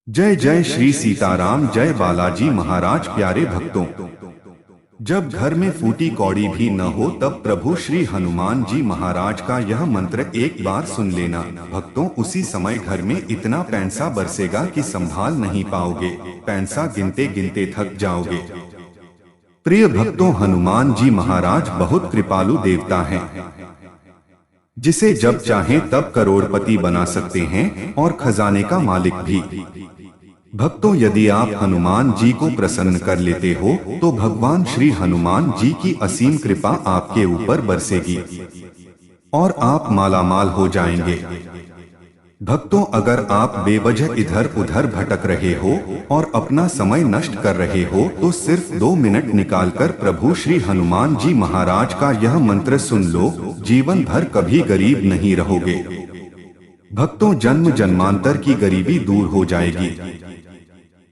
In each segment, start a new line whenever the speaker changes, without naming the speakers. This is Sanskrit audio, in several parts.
जय जय श्री सीताराम, जय बालाजी महाराज। प्यारे भक्तों, जब घर में फूटी कौड़ी भी न हो तब प्रभु श्री हनुमान जी महाराज का यह मंत्र एक बार सुन लेना। भक्तों, उसी समय घर में इतना पैसा बरसेगा कि संभाल नहीं पाओगे। पैसा गिनते गिनते थक जाओगे। प्रिय भक्तों, हनुमान जी महाराज बहुत कृपालु देवता हैं, जिसे जब चाहें तब करोड़पति बना सकते हैं और खजाने का मालिक भी। भक्तों, यदि आप हनुमान जी को प्रसन्न कर लेते हो तो भगवान श्री हनुमान जी की असीम कृपा आपके ऊपर बरसेगी और आप मालामाल हो जाएंगे। भक्तों, अगर आप बेवजह इधर उधर भटक रहे हो और अपना समय नष्ट कर रहे हो तो सिर्फ 2 मिनट निकालकर प्रभु श्री हनुमान जी महाराज का यह मंत्र सुन लो। जीवन भर कभी गरीब नहीं रहोगे। भक्तों, जन्म जन्मांतर की गरीबी दूर हो जाएगी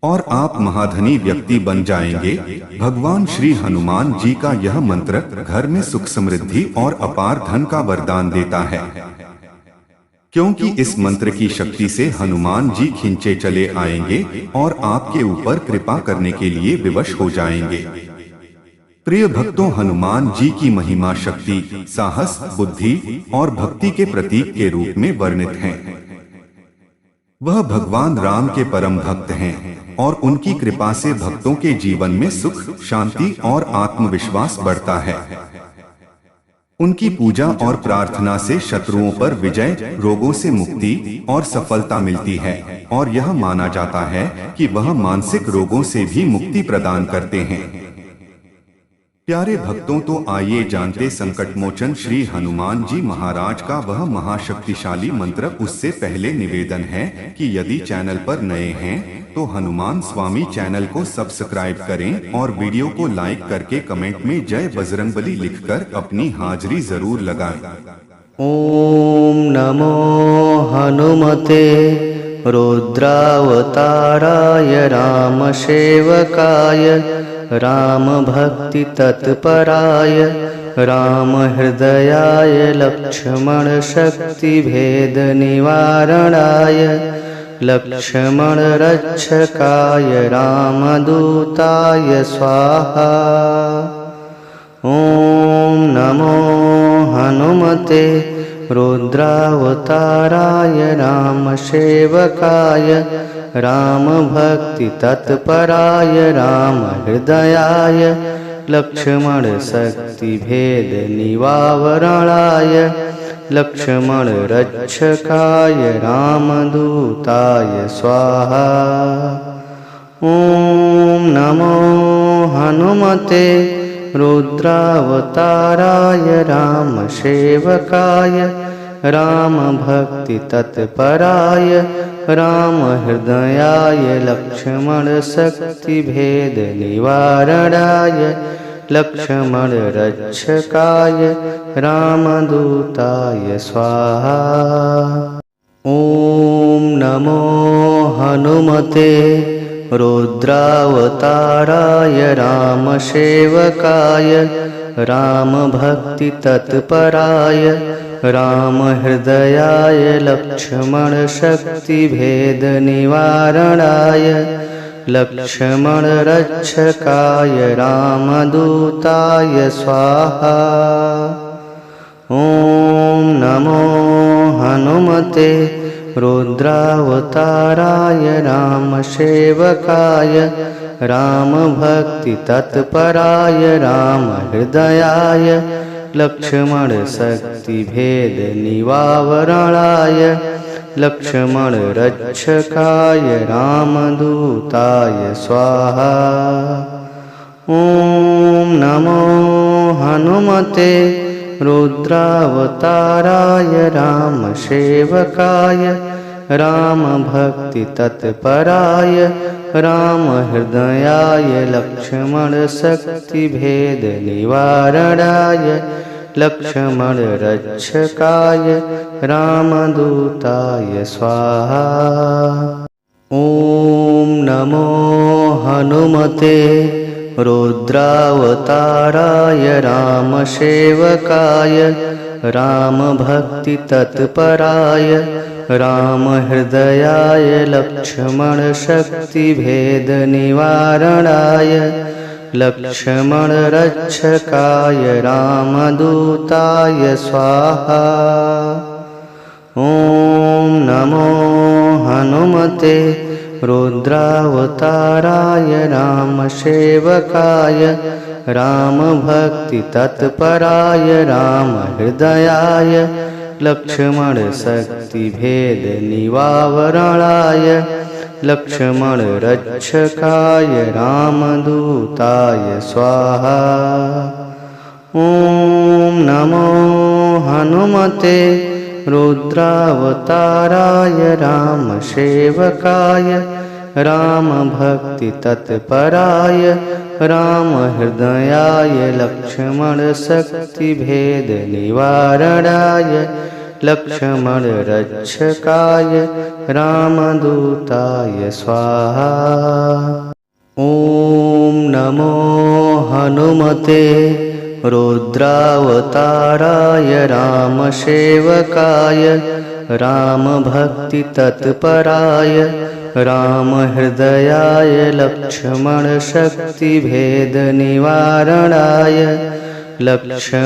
और आप महाधनी व्यक्ति बन जाएंगे। भगवान श्री हनुमान जी का यह मंत्र घर में सुख समृद्धि और अपार धन का वरदान देता है, क्योंकि इस मंत्र की शक्ति से हनुमान जी खिंचे चले आएंगे और आपके ऊपर कृपा करने के लिए विवश हो जाएंगे। प्रिय भक्तों, हनुमान जी की महिमा शक्ति, साहस, बुद्धि और भक्ति के प्रतीक के रूप में वर्णित है। वह भगवान राम के परम भक्त हैं और उनकी कृपा से भक्तों के जीवन में सुख, शांति और आत्मविश्वास बढ़ता है। उनकी पूजा और प्रार्थना से शत्रुओं पर विजय, रोगों से मुक्ति और सफलता मिलती है और यह माना जाता है कि वह मानसिक रोगों से भी मुक्ति प्रदान करते हैं। प्यारे भक्तों, तो आइए जानते संकट मोचन श्री हनुमान जी महाराज का वह महाशक्तिशाली मंत्र। उससे पहले निवेदन है कि यदि चैनल पर नए हैं तो हनुमान स्वामी चैनल को सब्सक्राइब करें और वीडियो को लाइक करके कमेंट में जय बजरंगबली लिखकर अपनी हाजिरी जरूर लगाएं।
ओम नमो हनुमते रुद्रावताराय राम सेवकाय राम भक्ति तत्पराय राम हृदयाय लक्ष्मण शक्ति भेद निवारणाय लक्ष्मण रक्षकाय रामदूताय स्वाहा। ओम नमो हनुमते रुद्रावताराय राम सेवकाय राम भक्ति तत्पराय राम हृदयाय लक्ष्मण शक्ति भेद निवारणाय लक्ष्मण रक्षकाय रामदूताय स्वाहा। ओम नमो हनुमते रुद्रावताराय राम सेवकाय राम भक्ति तत्पराय राम हृदयाय लक्ष्मण शक्ति भेद निवारणाय लक्ष्मण रक्षकाय रामदूताय स्वाहा। ओम नमो हनुमते रुद्रावताराय राम सेवकाय राम भक्ति तत्पराय राम हृदयाय लक्ष्मण शक्ति भेद निवारणाय लक्ष्मण रक्षकाय रामदूताय स्वाहा। ओम नमो हनुमते रुद्रावताराय राम सेवकाय राम भक्ति तत्पराय राम हृदयाय लक्ष्मण शक्ति भेद निवारणाय लक्ष्मण रक्षकाय रामदूताय स्वाहा। ओम नमो हनुमते रुद्रावताराय राम सेवकाय राम भक्ति तत्पराय राम हृदयाय लक्ष्मण शक्ति भेद निवारणाय लक्ष्मण रक्षकाय रामदूताय स्वाहा। ओम नमो हनुमते रुद्रावताराय राम सेवकाय राम भक्ति तत्पराय रामहृदयाय लक्ष्मणशक्तिभेदनिवारणाय लक्ष्मणरक्षकाय रामदूताय स्वाहा। ॐ नमो हनुमते रुद्रावताराय रामसेवकाय रामभक्तितत्पराय रामहृदयाय लक्ष्मणशक्तिभेदनिवारणाय लक्ष्मणरक्षकाय रामदूताय स्वाहा। ॐ नमो हनुमते रुद्रावताराय रामसेवकाय रामभक्तितत्पराय रामहृदयाय लक्ष्मणशक्तिभेदनिवारणाय लक्ष्मणरक्षकाय रामदूताय स्वाहा। ॐ नमो हनुमते रुद्रावताराय रामसेवकाय रामभक्तितत्पराय रामहृदयाय लक्ष्मणशक्तिभेदनिवारणाय लक्ष्मणरक्षकाय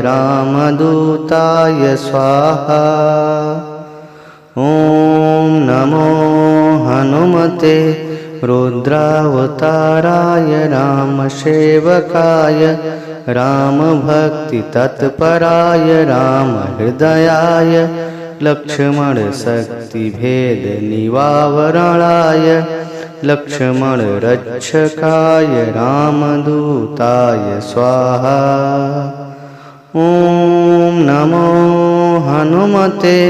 रामदूताय स्वाहा। ॐ नमो हनुमते रुद्रावताराय रामसेवकाय रामभक्तितत्पराय रामहृदयाय लक्ष्मणशक्तिभेदनिवारणाय लक्ष्मणरक्षकाय रामदूताय स्वाहा। ॐ नमो हनुमते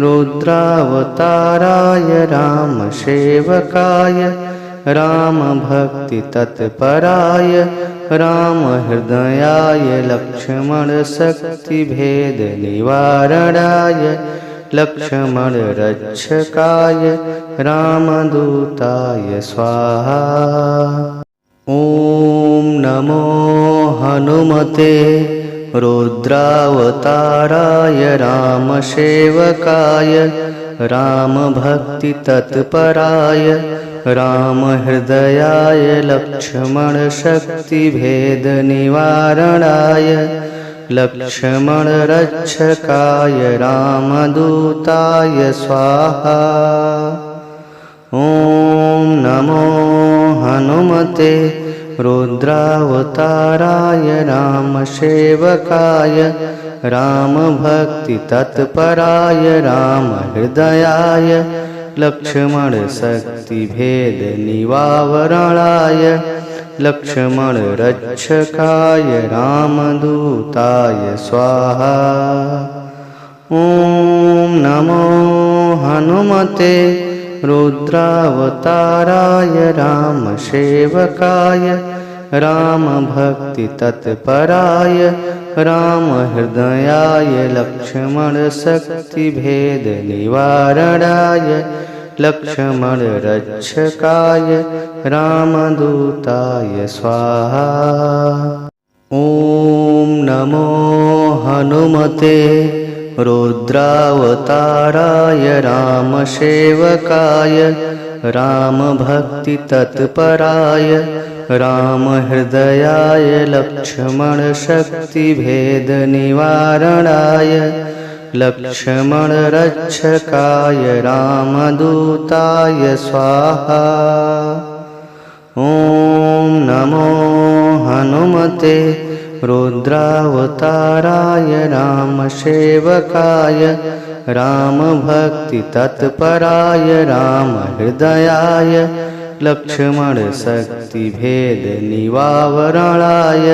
रुद्रावताराय रामसेवकाय रामभक्तितत्पराय रामहृदयाय लक्ष्मणशक्तिभेदनिवारणाय लक्ष्मणरक्षकाय रामदूताय स्वाहा। ॐ नमो हनुमते रुद्रावताराय रामसेवकाय रामभक्तितत्पराय रामहृदयाय लक्ष्मणशक्तिभेदनिवारणाय लक्ष्मणरक्षकाय रामदूताय स्वाहा। ॐ नमो हनुमते रुद्रावताराय रामसेवकाय रामभक्तितत्पराय रामहृदयाय लक्ष्मणशक्तिभेदनिवारणाय लक्ष्मणरक्षकाय रामदूताय स्वाहा। ॐ नमो हनुमते रुद्रावताराय रामसेवकाय रामभक्तितत्पराय रामहृदयाय लक्ष्मणशक्तिभेदनिवारणाय लक्ष्मणरक्षकाय रामदूताय स्वाहा। ॐ नमो हनुमते रुद्रावताराय रामसेवकाय रामभक्तितत्पराय रामहृदयाय लक्ष्मणशक्तिभेदनिवारणाय लक्ष्मणरक्षकाय रामदूताय स्वाहा। ॐ नमो हनुमते रुद्रावताराय रामसेवकाय रामभक्तितत्पराय रामहृदयाय लक्ष्मणशक्तिभेदनिवारणाय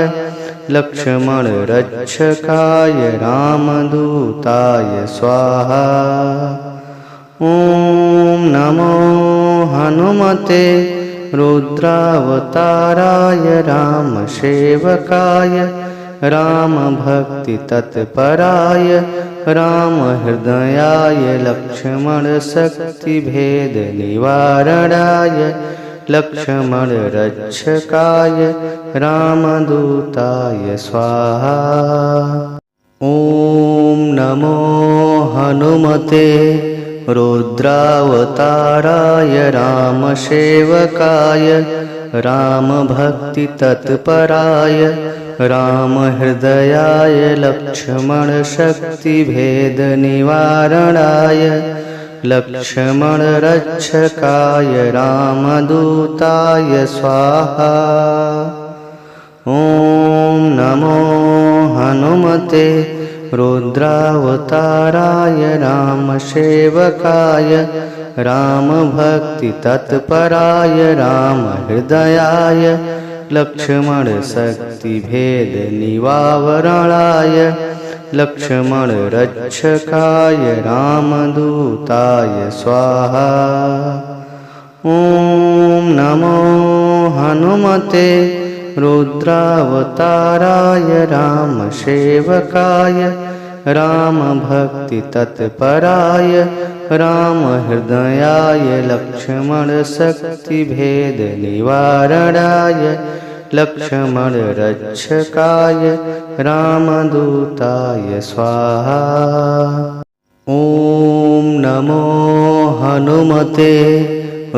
लक्ष्मणरक्षकाय रामदूताय स्वाहा। ॐ नमो हनुमते रुद्रावताराय रामसेवकाय रामभक्तितत्पराय रामहृदयाय लक्ष्मणशक्तिभेदनिवारणाय लक्ष्मणरक्षकाय रामदूताय स्वाहा। ॐ नमो हनुमते रुद्रावताराय रामसेवकाय रामभक्तितत्पराय रामहृदयाय लक्ष्मणशक्तिभेदनिवारणाय लक्ष्मणरक्षकाय रामदूताय स्वाहा। ॐ नमो हनुमते रुद्रावताराय रामसेवकाय रामभक्तितत्पराय रामहृदयाय लक्ष्मणशक्तिभेदनिवारणाय लक्ष्मणरक्षकाय रामदूताय स्वाहा। ॐ नमो हनुमते रुद्रावताराय रामसेवकाय रामभक्तितत्पराय रामहृदयाय लक्ष्मणशक्तिभेदनिवारणाय लक्ष्मणरक्षकाय रामदूताय स्वाहा। ॐ नमो हनुमते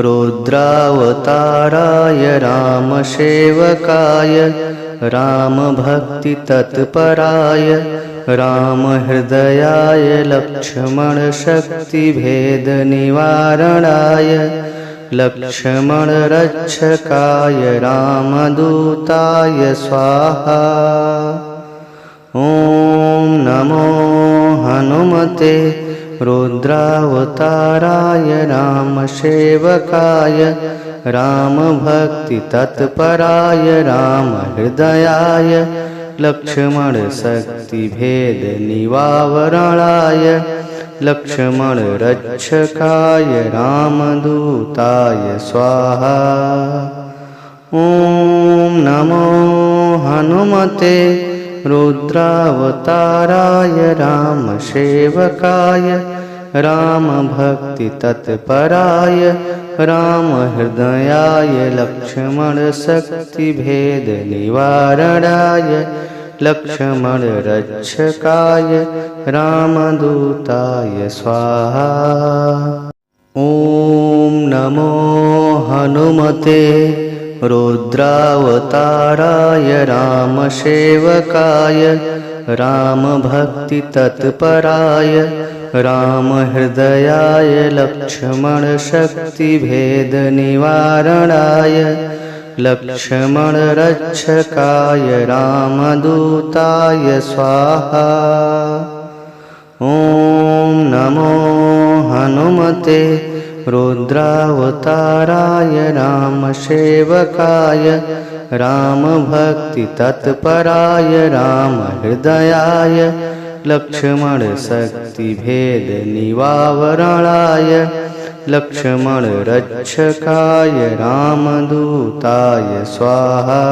रुद्रावताराय रामसेवकाय रामभक्तितत्पराय रामहृदयाय लक्ष्मणशक्तिभेदनिवारणाय लक्ष्मणरक्षकाय रामदूताय स्वाहा। ॐ नमो हनुमते रुद्रावताराय रामसेवकाय रामभक्तितत्पराय रामहृदयाय लक्ष्मणशक्तिभेदनिवारणाय लक्ष्मणरक्षकाय रामदूताय स्वाहा। ॐ नमो हनुमते रुद्रावताराय रामसेवकाय रामभक्तितत्पराय रामहृदयाय लक्ष्मणशक्तिभेदनिवारणाय लक्ष्मणरक्षकाय रामदूताय स्वाहा। ॐ नमो हनुमते रुद्रावताराय रामसेवकाय रामभक्तितत्पराय रामहृदयाय लक्ष्मणशक्तिभेदनिवारणाय लक्ष्मणरक्षकाय रामदूताय स्वाहा। ॐ नमो हनुमते रुद्रावताराय रामसेवकाय रामभक्तितत्पराय रामहृदयाय लक्ष्मणशक्तिभेदनिवारणाय लक्ष्मणरक्षकाय रामदूताय स्वाहा।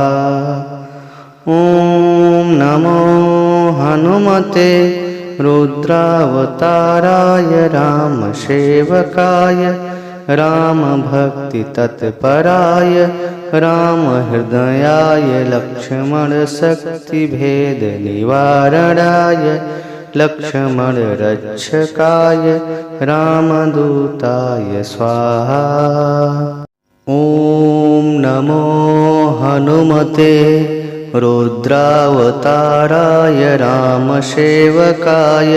ॐ नमो हनुमते रुद्रावताराय रामसेवकाय रामभक्तितत्पराय रामहृदयाय लक्ष्मणशक्तिभेदनिवारणाय लक्ष्मणरक्षकाय रामदूताय स्वाहा। ॐ नमो हनुमते रुद्रावताराय रामसेवकाय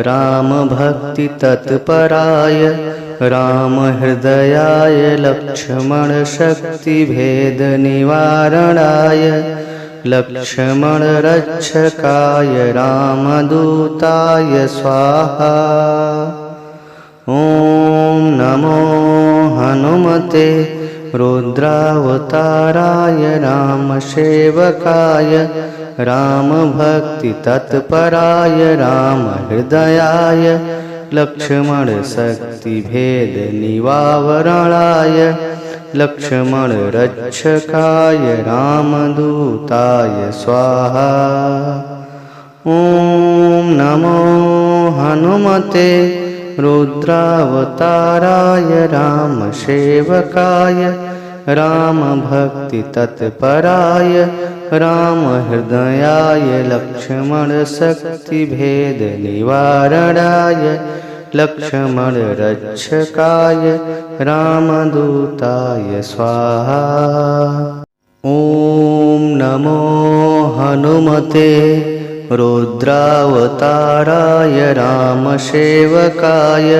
रामभक्तितत्पराय रामहृदयाय लक्ष्मणशक्तिभेदनिवारणाय लक्ष्मणरक्षकाय रामदूताय स्वाहा। ॐ नमो हनुमते रुद्रावताराय रामसेवकाय रामभक्तितत्पराय रामहृदयाय लक्ष्मणशक्तिभेदनिवारणाय लक्ष्मणरक्षकाय रामदूताय स्वाहा। ॐ नमो हनुमते रुद्रावताराय रामसेवकाय रामभक्तितत्पराय रामहृदयाय लक्ष्मणशक्तिभेदनिवारणाय लक्ष्मणरक्षकाय रामदूताय स्वाहा। ॐ नमो हनुमते रुद्रावताराय रामसेवकाय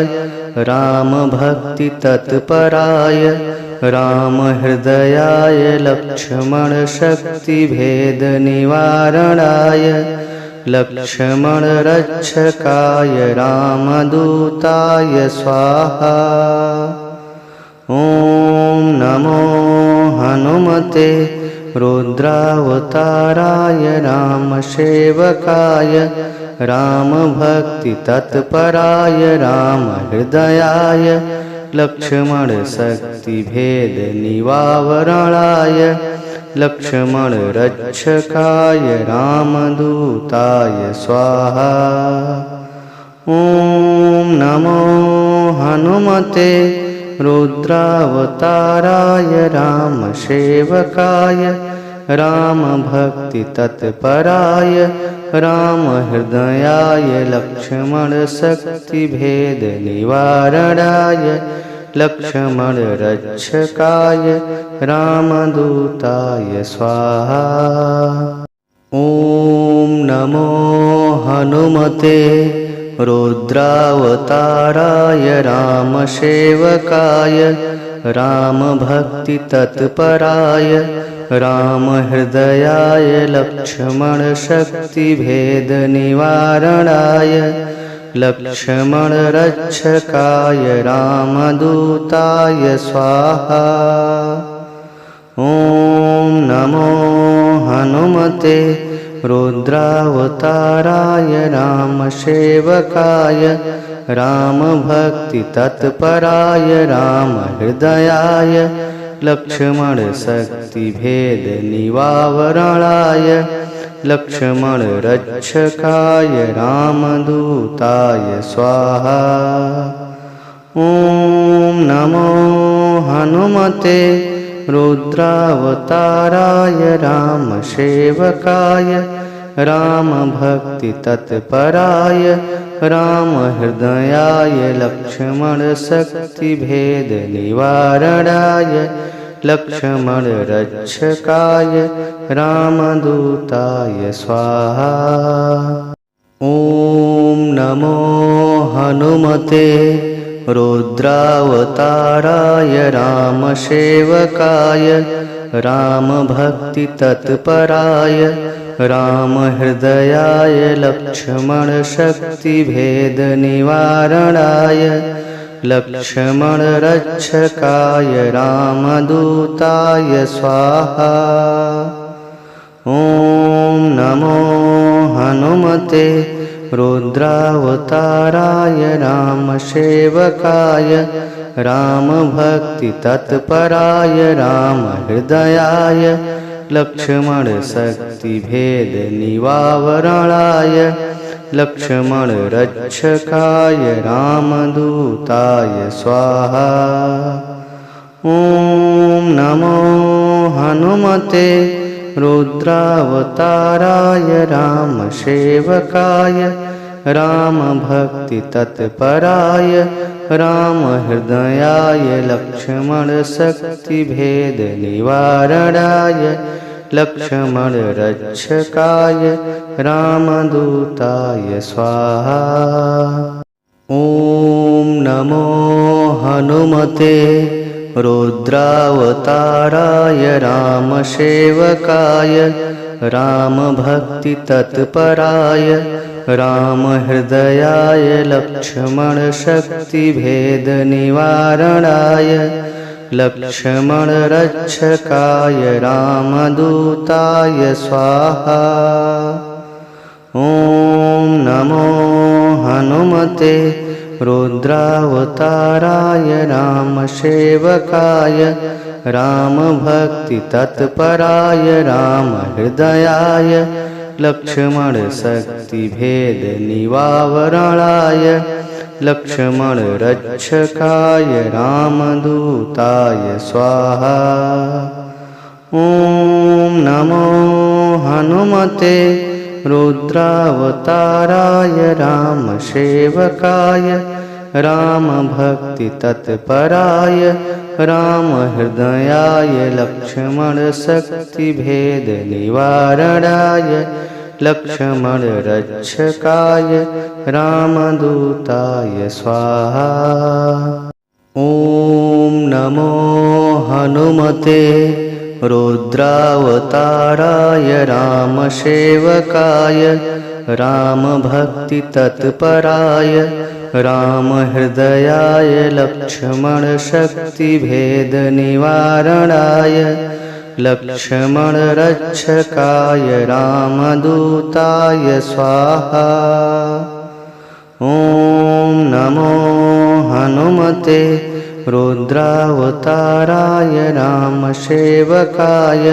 रामभक्तितत्पराय रामहृदयाय लक्ष्मणशक्तिभेदनिवारणाय लक्ष्मणरक्षकाय रामदूताय स्वाहा। ॐ नमो हनुमते रुद्रावताराय रामसेवकाय रामभक्तितत्पराय रामहृदयाय लक्ष्मणशक्तिभेदनिवारणाय लक्ष्मणरक्षकाय रामदूताय स्वाहा। ॐ नमो हनुमते रुद्रावताराय रामसेवकाय रामभक्तितत्पराय रामहृदयाय लक्ष्मणशक्तिभेदनिवारणाय लक्ष्मणरक्षकाय रामदूताय स्वाहा। ॐ नमो हनुमते रुद्रावताराय रामसेवकाय रामभक्तितत्पराय रामहृदयाय लक्ष्मणशक्तिभेदनिवारणाय लक्ष्मणरक्षकाय रामदूताय स्वाहा। ॐ नमो हनुमते रुद्रावताराय रामसेवकाय रामभक्तितत्पराय रामहृदयाय लक्ष्मणशक्तिभेदनिवारणाय लक्ष्मणरक्षकाय रामदूताय स्वाहा। ॐ नमो हनुमते रुद्रावताराय रामसेवकाय रामभक्तितत्पराय रामहृदयाय लक्ष्मणशक्तिभेदनिवारणाय लक्ष्मणरक्षकाय रामदूताय स्वाहा। ॐ नमो हनुमते रुद्रावताराय रामसेवकाय रामभक्तितत्पराय रामहृदयाय लक्ष्मणशक्तिभेदनिवारणाय लक्ष्मणरक्षकाय रामदूताय स्वाहा। ॐ नमो हनुमते रुद्रावताराय रामसेवकाय रामभक्तितत्पराय रामहृदयाय लक्ष्मणशक्तिभेदनिवारणाय लक्ष्मणरक्षकाय रामदूताय स्वाहा। ॐ नमो हनुमते रुद्रावताराय रामसेवकाय रामभक्तितत्पराय रामहृदयाय लक्ष्मणशक्तिभेदनिवारणाय लक्ष्मणरक्षकाय रामदूताय स्वाहा। ॐ नमो हनुमते रुद्रावताराय रामसेवकाय रामभक्तितत्पराय रामहृदयाय लक्ष्मणशक्तिभेदनिवारणाय लक्ष्मणरक्षकाय रामदूताय स्वाहा। ॐ नमो हनुमते रुद्रावताराय रामसेवकाय रामभक्तितत्पराय रामहृदयाय लक्ष्मणशक्तिभेदनिवारणाय लक्ष्मणरक्षकाय रामदूताय स्वाहा। ॐ नमो हनुमते रुद्रावताराय रामसेवकाय रामभक्तितत्पराय रामहृदयाय लक्ष्मणशक्तिभेदनिवारणाय लक्ष्मणरक्षकाय रामदूताय स्वाहा। ॐ नमो हनुमते रुद्रावताराय रामसेवकाय रामभक्तितत्पराय रामहृदयाय लक्ष्मणशक्तिभेदनिवारणाय लक्ष्मणरक्षकाय रामदूताय स्वाहा। ॐ नमो हनुमते रुद्रावताराय रामसेवकाय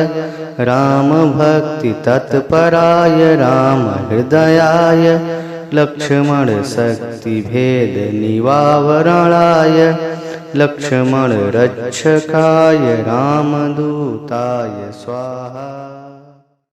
रामभक्तितत्पराय रामहृदयाय लक्ष्मणशक्तिभेदनिवारणाय लक्ष्मणरक्षकाय रामदूताय स्वाहा।